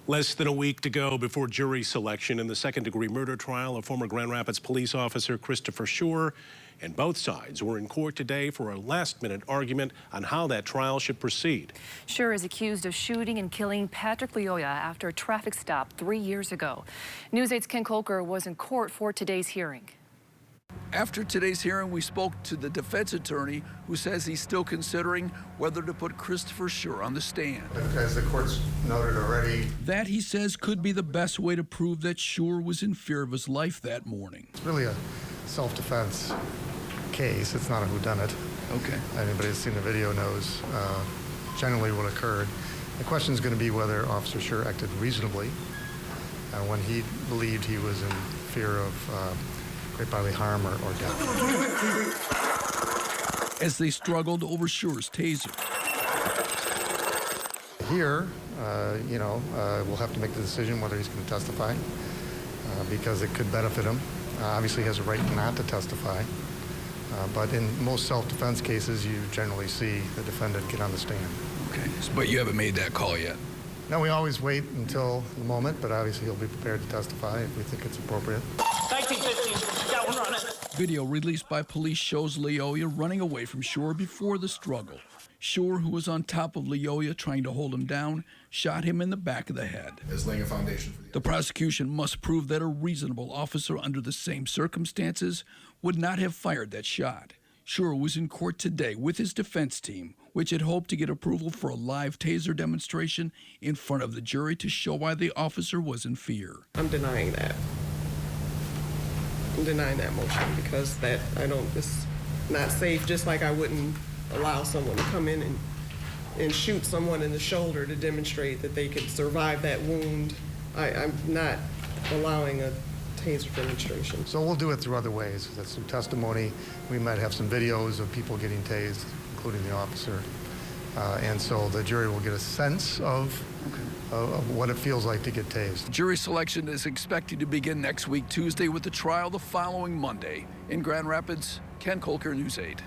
Less than a week to go before jury selection in the second-degree murder trial of former Grand Rapids police officer Christopher Schurr, and both sides were in court today for a last-minute argument on how that trial should proceed. Schurr is accused of shooting and killing Patrick Lyoya after a traffic stop 3 years ago. News 8's Ken Kolker was in court for today's hearing. After today's hearing, we spoke to the defense attorney, who says he's still considering whether to put Christopher Schurr on the stand. As the court's noted already, That, he says, could be the best way to prove that Schurr was in fear of his life that morning. it's really a self-defense case. It's not a whodunit. Okay. Anybody that's seen the video knows generally what occurred. The question is going to be whether Officer Schurr acted reasonably when he believed he was in fear of great bodily harm or death. As they struggled over Schurr's taser. Here, we'll have to make the decision whether he's going to testify because it could benefit him. Obviously, he has a right not to testify. But in most self-defense cases, you generally see the defendant get on the stand. Okay, but you haven't made that call yet. No, we always wait until the moment, but obviously he'll be prepared to testify if we think it's appropriate. 1915, got one running. Video released by police shows Lyoya running away from Schurr before the struggle. Schurr, who was on top of Lyoya trying to hold him down, shot him in the back of the head. Is laying a foundation for The prosecution must prove that a reasonable officer under the same circumstances would not have fired that shot. Schurr was in court today with his defense team, which had hoped to get approval for a live taser demonstration in front of the jury to show why the officer was in fear. I'm denying that. I'm denying that motion because it's not safe, just like I wouldn't allow someone to come in and shoot someone in the shoulder to demonstrate that they could survive that wound. I'm not allowing a taser demonstration. So we'll do it through other ways. That's through testimony. We might have some videos of people getting tased, including the officer. And so the jury will get a sense of what it feels like to get tased. Jury selection is expected to begin next week, Tuesday, with the trial the following Monday. In Grand Rapids, Ken Kolker, News 8.